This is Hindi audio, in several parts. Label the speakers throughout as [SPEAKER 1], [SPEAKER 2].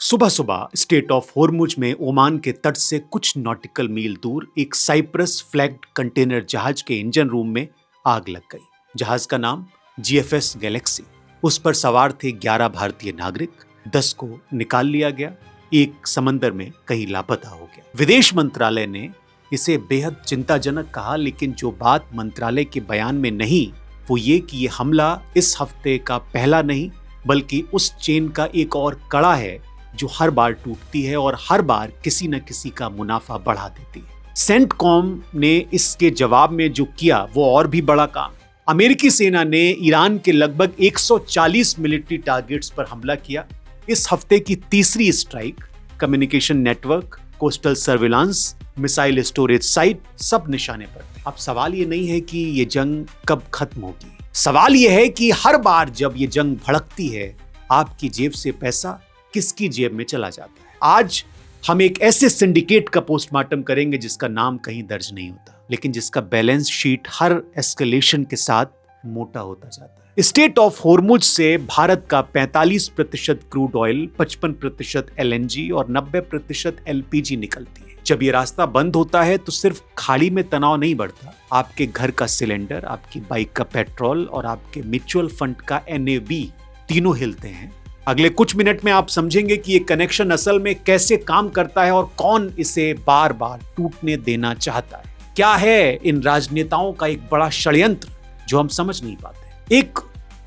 [SPEAKER 1] सुबह सुबह स्टेट ऑफ होर्मुज में ओमान के तट से कुछ नॉटिकल मील दूर एक साइप्रस फ्लैग्ड कंटेनर जहाज के इंजन रूम में आग लग गई। जहाज का नाम जीएफएस गैलेक्सी। उस पर सवार थे 11 भारतीय नागरिक। 10 को निकाल लिया गया, एक समंदर में कहीं लापता हो गया। विदेश मंत्रालय ने इसे बेहद चिंताजनक कहा, लेकिन जो बात मंत्रालय के बयान में नहीं वो ये कि ये हमला इस हफ्ते का पहला नहीं बल्कि उस चेन का एक और कड़ा है जो हर बार टूटती है और हर बार किसी न किसी का मुनाफा बढ़ा देती है। सेंटकॉम ने इसके जवाब में जो किया वो और भी बड़ा काम। अमेरिकी सेना ने ईरान के लगभग 140 मिलिट्री टारगेट्स पर हमला किया। इस हफ्ते की तीसरी strike, communication network, coastal surveillance, missile storage site सब निशाने पर थे। अब सवाल ये नहीं है कि ये जंग कब खत्म होगी, सवाल ये है कि हर बार जब ये जंग भड़कती है आपकी जेब से पैसा किसकी जेब में चला जाता है। आज हम एक ऐसे सिंडिकेट का पोस्टमार्टम करेंगे जिसका नाम कहीं दर्ज नहीं होता, लेकिन जिसका बैलेंस शीट हर एस्केलेशन के साथ मोटा होता जाता है। स्टेट ऑफ होर्मुज से भारत का 45% क्रूड ऑयल, 55% एलएनजी और 90% एलपीजी निकलती है। जब ये रास्ता बंद होता है तो सिर्फ खाड़ी में तनाव नहीं बढ़ता, आपके घर का सिलेंडर, आपकी बाइक का पेट्रोल और आपके म्यूचुअल फंड का एनएवी तीनों हिलते हैं। अगले कुछ मिनट में आप समझेंगे कि ये कनेक्शन असल में कैसे काम करता है और कौन इसे बार बार टूटने देना चाहता है। क्या है इन राजनेताओं का एक बड़ा षड्यंत्र जो हम समझ नहीं पाते। एक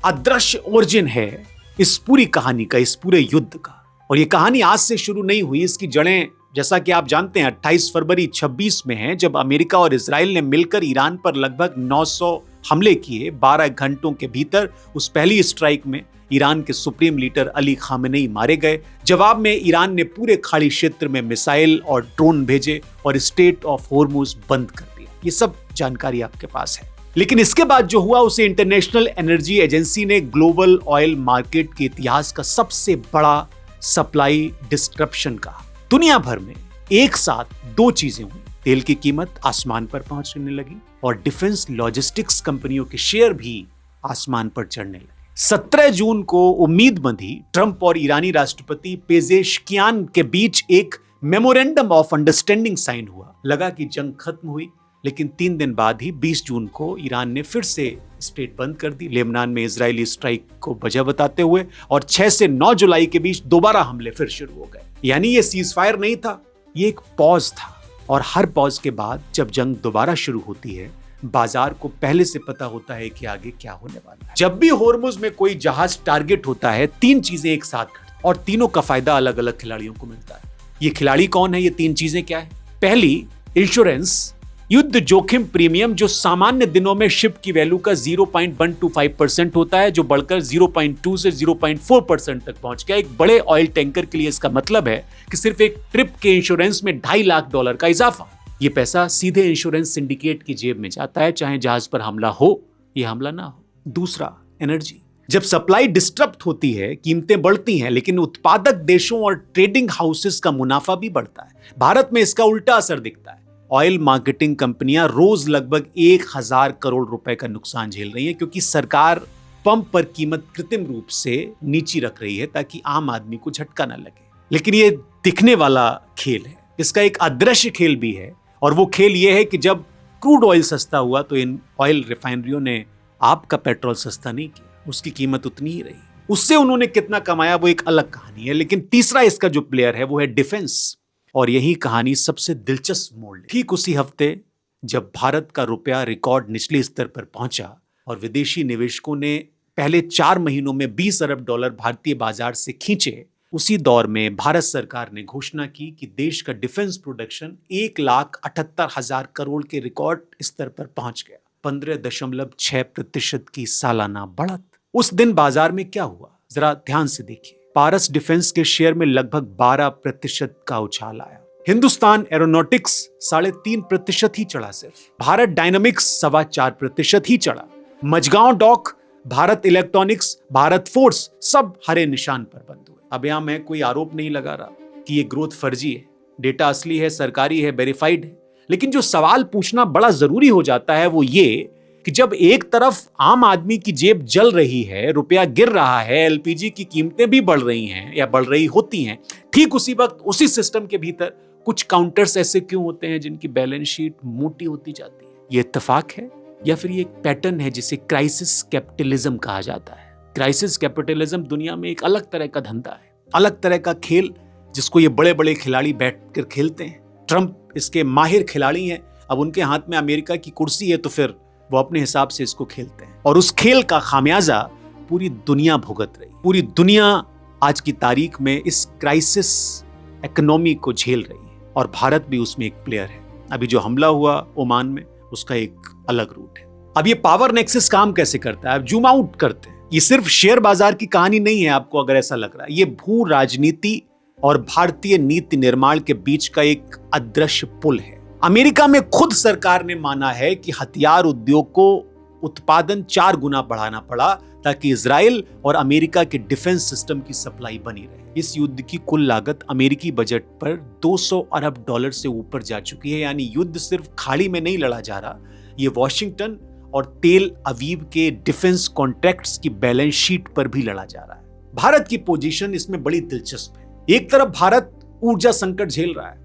[SPEAKER 1] अदृश्य ओरिजिन है इस पूरी कहानी का, इस पूरे युद्ध का। और ये कहानी आज से शुरू नहीं हुई, इसकी जड़ें जैसा कि आप जानते हैं 28 फरवरी 26 में है, जब अमेरिका और इजराइल ने मिलकर ईरान पर लगभग 900 हमले किए। 12 घंटों के भीतर उस पहली स्ट्राइक में ईरान के सुप्रीम लीडर अली खामेनेई मारे गए। जवाब में ईरान ने पूरे खाड़ी क्षेत्र में मिसाइल और ड्रोन भेजे और स्टेट ऑफ होर्मुज बंद कर दिया। ये सब जानकारी आपके पास है। लेकिन इसके बाद जो हुआ उसे इंटरनेशनल एनर्जी एजेंसी ने ग्लोबल ऑयल मार्केट के इतिहास का सबसे बड़ा सप्लाई डिस्ट्रप्शन कहा। दुनिया भर में एक साथ दो चीजें हुई, तेल की कीमत आसमान पर पहुंचने लगी और डिफेंस लॉजिस्टिक्स कंपनियों के शेयर भी आसमान पर चढ़ने लगे। 17 जून को उम्मीद बंधी, ट्रंप और ईरानी राष्ट्रपति पेजेशकियान के बीच एक मेमोरेंडम ऑफ अंडरस्टैंडिंग साइन हुआ। लगा कि जंग खत्म हुई, लेकिन 3 दिन बाद ही 20 जून को ईरान ने फिर से स्टेट बंद कर दी, लेबनान में इजरायली स्ट्राइक को वजह बताते हुए, और 6 से 9 जुलाई के बीच दोबारा हमले फिर शुरू हो गए। यानी ये सीज फायर नहीं था, ये एक पॉज था। और हर पॉज के बाद जब जंग दोबारा शुरू होती है, बाजार को पहले से पता होता है कि आगे क्या होने वाला है। जब भी होर्मुज में कोई जहाज टारगेट होता है, 3 चीजें एक साथ घटती और तीनों का फायदा अलग अलग खिलाड़ियों को मिलता है। ये खिलाड़ी कौन है, ये 3 चीजें क्या है? पहली, इंश्योरेंस, युद्ध जोखिम प्रीमियम, जो सामान्य दिनों में शिप की वैल्यू का 0.125% होता है, जो बढ़कर 0.2 से 0.4% तक पहुंच गया। एक बड़े ऑयल टैंकर के लिए इसका मतलब है कि सिर्फ एक ट्रिप के इंश्योरेंस में $2.5 लाख का इजाफा। ये पैसा सीधे इंश्योरेंस सिंडिकेट की जेब में जाता है, चाहे जहाज पर हमला हो या हमला ना हो। दूसरा, एनर्जी। जब सप्लाई डिस्टर्ब होती है, कीमतें बढ़ती हैं, लेकिन उत्पादक देशों और ट्रेडिंग हाउसेस का मुनाफा भी बढ़ता है। भारत में इसका उल्टा असर दिखता है। ऑयल मार्केटिंग कंपनियां रोज लगभग 1000 करोड़ रुपए का नुकसान झेल रही हैं, क्योंकि सरकार पंप पर कीमत कृत्रिम रूप से नीची रख रही है ताकि आम आदमी को झटका ना लगे। लेकिन ये दिखने वाला खेल है, इसका एक अदृश्य खेल भी है। और वो खेल ये है कि जब क्रूड ऑयल सस्ता हुआ तो इन ऑयल रिफाइनरियों ने आपका पेट्रोल सस्ता नहीं किया, उसकी कीमत उतनी ही रही। उससे उन्होंने कितना कमाया वो एक अलग कहानी है। लेकिन तीसरा इसका जो प्लेयर है वो है डिफेंस, और यही कहानी सबसे दिलचस्प मोड़ ले। ठीक उसी हफ्ते जब भारत का रुपया रिकॉर्ड निचले स्तर पर पहुंचा और विदेशी निवेशकों ने पहले 4 महीनों में $20 अरब भारतीय बाजार से खींचे, उसी दौर में भारत सरकार ने घोषणा की कि देश का डिफेंस प्रोडक्शन 1,78,000 करोड़ के रिकॉर्ड स्तर पर पहुंच गया। 15.6% की सालाना बढ़त। उस दिन बाजार में क्या हुआ, जरा ध्यान से देखिए। पारस डिफेंस के शेयर में लगभग 12% का उछाल आया। हिंदुस्तान एरोनॉटिक्स 3.5% ही चढ़ा। सिर्फ भारत डायनामिक्स 4.25% ही चढ़ा। Mazagon dock, Bharat electronics, Bharat forge सब हरे निशान पर बंद हुए। अब यहां मैं कोई आरोप नहीं लगा रहा कि ये ग्रोथ फर्जी है, डेटा असली है, सरकारी है, वेरीफाइड है। लेकिन जो सवाल पूछना बड़ा जरूरी हो जाता है वो ये कि जब एक तरफ आम आदमी की जेब जल रही है, रुपया गिर रहा है, एलपीजी की कीमतें भी बढ़ रही हैं या बढ़ रही होती हैं, ठीक उसी वक्त उसी सिस्टम के भीतर कुछ काउंटर्स ऐसे क्यों होते हैं जिनकी बैलेंस शीट मोटी होती जाती है? ये इत्तेफाक है या फिर ये एक पैटर्न है जिसे क्राइसिस कैपिटलिज्म कहा जाता है? क्राइसिस कैपिटलिज्म दुनिया में एक अलग तरह का धंधा है, अलग तरह का खेल, जिसको ये बड़े बड़े खिलाड़ी बैठकर खेलते हैं। ट्रंप इसके माहिर खिलाड़ी हैं। अब उनके हाथ में अमेरिका की कुर्सी है तो फिर वो अपने हिसाब से इसको खेलते हैं, और उस खेल का खामियाजा पूरी दुनिया भुगत रही। पूरी दुनिया आज की तारीख में इस क्राइसिस इकोनॉमी को झेल रही है, और भारत भी उसमें एक प्लेयर है। अभी जो हमला हुआ ओमान में, उसका एक अलग रूट है। अब ये पावर नेक्सस काम कैसे करता है? अब जूम आउट करते हैं। ये सिर्फ शेयर बाजार की कहानी नहीं है, आपको अगर ऐसा लग रहा है। ये भू राजनीति और भारतीय नीति निर्माण के बीच का एक अदृश्य पुल है। अमेरिका में खुद सरकार ने माना है कि हथियार उद्योग को उत्पादन 4 गुना बढ़ाना पड़ा ताकि इजराइल और अमेरिका के डिफेंस सिस्टम की सप्लाई बनी रहे। इस युद्ध की कुल लागत अमेरिकी बजट पर 200 अरब डॉलर से ऊपर जा चुकी है। यानी युद्ध सिर्फ खाड़ी में नहीं लड़ा जा रहा, ये वॉशिंगटन और तेल अवीव के डिफेंस कॉन्ट्रैक्ट्स की बैलेंस शीट पर भी लड़ा जा रहा है। भारत की पोजीशन इसमें बड़ी दिलचस्प है। एक तरफ भारत ऊर्जा संकट झेल रहा है,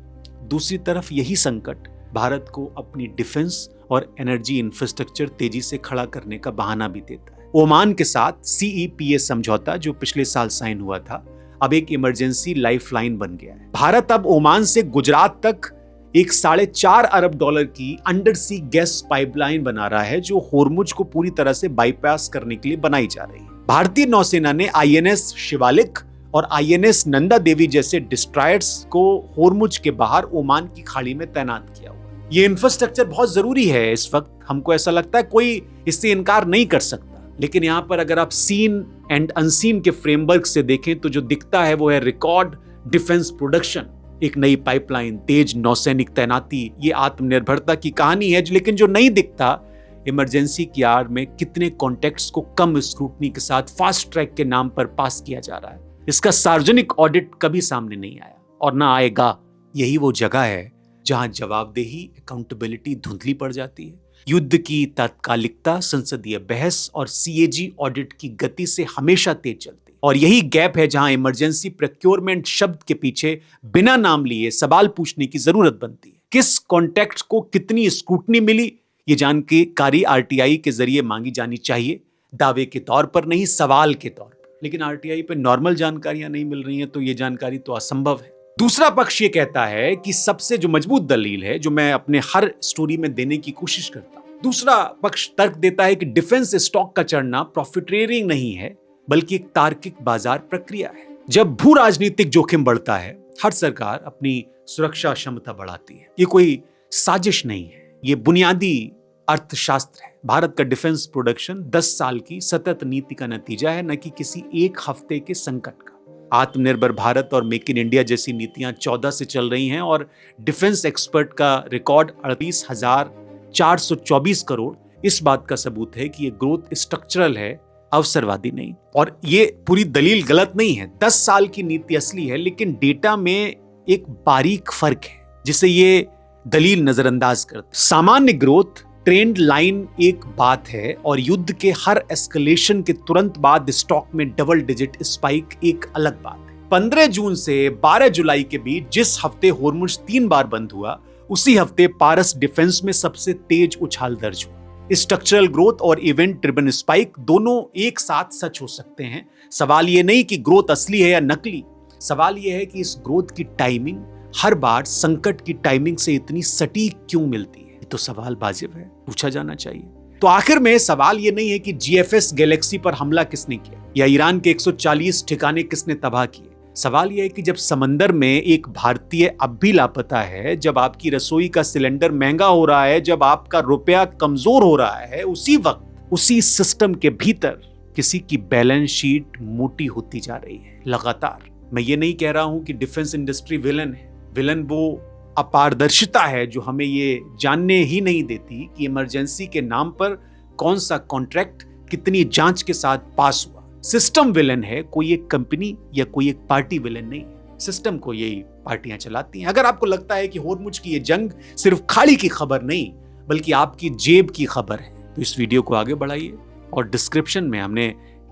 [SPEAKER 1] दूसरी तरफ यही संकट भारत को अपनी डिफेंस और एनर्जी इंफ्रास्ट्रक्चर तेजी से खड़ा करने का बहाना भी देता है। ओमान के साथ CEPA समझौता जो पिछले साल साइन हुआ था, अब एक इमरजेंसी लाइफलाइन बन गया है। भारत अब ओमान से गुजरात तक एक 4.5 अरब डॉलर की अंडर सी गैस पाइपलाइन बना रहा है, जो होर्मुज को पूरी तरह से बाईपास करने के लिए बनाई जा रही है। भारतीय नौसेना ने INS शिवालिक और INS नंदा देवी जैसे डिस्ट्रॉयर्स को होर्मुज के बाहर ओमान की खाड़ी में तैनात किया हुआ है। ये इंफ्रास्ट्रक्चर बहुत जरूरी है इस वक्त, हमको ऐसा लगता है, कोई इससे इनकार नहीं कर सकता। लेकिन यहां पर अगर आप सीन एंड अनसीन के फ्रेमवर्क से देखें तो जो दिखता है वो है रिकॉर्ड डिफेंस प्रोडक्शन, एक नई पाइपलाइन, तेज नौसैनिक तैनाती, ये आत्मनिर्भरता की कहानी है। लेकिन जो नहीं दिखता, इमरजेंसी की आड़ में कितने कॉन्टेक्ट्स को कम स्क्रूटनी के साथ फास्ट ट्रैक के नाम पर पास किया जा रहा है। इसका सार्वजनिक ऑडिट कभी सामने नहीं आया और ना आएगा। यही वो जगह है जहां जवाबदेही, अकाउंटेबिलिटी धुंधली पड़ जाती है। युद्ध की तात्कालिकता, संसदीय बहस और CAG ऑडिट की गति से हमेशा तेज चलती है। और यही गैप है जहां इमरजेंसी प्रोक्योरमेंट शब्द के पीछे बिना नाम लिए सवाल पूछने की जरूरत बनती है। किस कॉन्टेक्ट को कितनी स्क्रूटनी मिली, ये जानकारी RTI के जरिए मांगी जानी चाहिए, दावे के तौर पर नहीं, सवाल के तौर पर। लेकिन RTI पे नॉर्मल जानकारियां नहीं मिल रही हैं, तो ये जानकारी तो असंभव है। दूसरा पक्ष ये कहता है कि सबसे जो मजबूत दलील है, जो मैं अपने हर स्टोरी में देने की कोशिश करता हूं, दूसरा पक्ष तर्क देता है कि डिफेंस स्टॉक का चढ़ना प्रॉफिटरिंग नहीं है, बल्कि एक तार्किक बाजार प्रक्रिया है। जब भू राजनीतिक जोखिम बढ़ता है, हर सरकार अपनी सुरक्षा क्षमता बढ़ाती है। ये कोई साजिश नहीं है, ये बुनियादी अर्थशास्त्र है। भारत का डिफेंस प्रोडक्शन 10 साल की सतत नीति का नतीजा है, न कि किसी एक हफ्ते के संकट का। आत्मनिर्भर भारत और मेक इन इंडिया जैसी नीतियां 14 से चल रही हैं, और डिफेंस एक्सपर्ट का रिकॉर्ड 38,424 करोड़ इस बात का सबूत है कि ये ग्रोथ स्ट्रक्चरल है, अवसरवादी नहीं। और ये पूरी दलील गलत नहीं है। 10 साल की नीति असली है, लेकिन डेटा में एक बारीक फर्क है जिसे ये दलील नजरअंदाज करते। सामान्य ग्रोथ ट्रेंड लाइन एक बात है, और युद्ध के हर एस्केलेशन के तुरंत बाद स्टॉक में डबल डिजिट स्पाइक एक अलग बात है। 15 जून से 12 जुलाई के बीच जिस हफ्ते होर्मुज 3 बार बंद हुआ, उसी हफ्ते पारस डिफेंस में सबसे तेज उछाल दर्ज हुआ। स्ट्रक्चरल ग्रोथ और इवेंट ड्रिवन स्पाइक दोनों एक साथ सच हो सकते हैं। सवाल ये नहीं कि ग्रोथ असली है या नकली, सवाल ये है कि इस ग्रोथ की टाइमिंग हर बार संकट की टाइमिंग से इतनी सटीक क्यों मिलती है। तो सवाल वाजिब है, पूछा जाना चाहिए। तो आखिर में सवाल यह नहीं है कि GFS गैलेक्सी पर हमला किसने किया या ईरान के 140 ठिकाने किसने तबाह किए। सवाल यह है कि जब समंदर में एक भारतीय अब भी लापता है, जब आपकी रसोई का सिलेंडर महंगा हो रहा है, जब आपका रुपया कमजोर हो रहा है, उसी वक्त उसी सिस्टम के भीतर किसी की बैलेंस शीट मोटी होती जा रही है लगातार। मैं ये नहीं कह रहा हूं कि डिफेंस इंडस्ट्री विलन है। विलन वो अपारदर्शिता है जो हमें ये जानने ही नहीं देती कि इमरजेंसी के नाम पर कौन सा कॉन्ट्रैक्ट कितनी जांच के साथ पास हुआ। सिस्टम विलन है, कोई एक कंपनी या कोई एक पार्टी विलन नहीं है। सिस्टम को यही पार्टियां चलाती हैं। अगर आपको लगता है कि होर्मुज की ये जंग सिर्फ खाड़ी की खबर नहीं, बल्कि आपकी जेब की खबर है, तो इस वीडियो को आगे बढ़ाइए और डिस्क्रिप्शन में हमने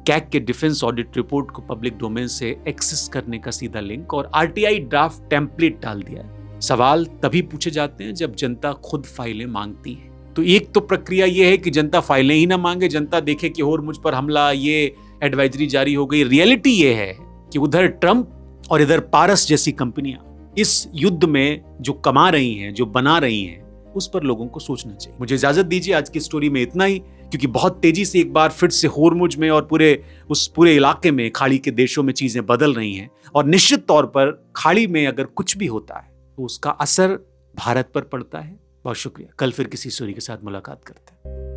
[SPEAKER 1] कैग के डिफेंस ऑडिट रिपोर्ट को पब्लिक डोमेन से एक्सेस करने का सीधा लिंक और आरटीआई ड्राफ्ट टेम्पलेट डाल दिया है। सवाल तभी पूछे जाते हैं जब जनता खुद फाइलें मांगती है। तो एक तो प्रक्रिया यह है कि जनता फाइलें ही ना मांगे, जनता देखे कि होर्मुज पर हमला, ये एडवाइजरी जारी हो गई। रियलिटी ये है कि उधर ट्रंप और इधर पारस जैसी कंपनियां इस युद्ध में जो कमा रही हैं, जो बना रही हैं, उस पर लोगों को सोचना चाहिए। मुझे इजाजत दीजिए, आज की स्टोरी में इतना ही, क्योंकि बहुत तेजी से एक बार फिर से होर्मुज में और पूरे इलाके में, खाड़ी के देशों में चीजें बदल रही हैं और निश्चित तौर पर खाड़ी में अगर कुछ भी होता है तो उसका असर भारत पर पड़ता है। बहुत शुक्रिया। कल फिर किसी स्टोरी के साथ मुलाकात करते हैं।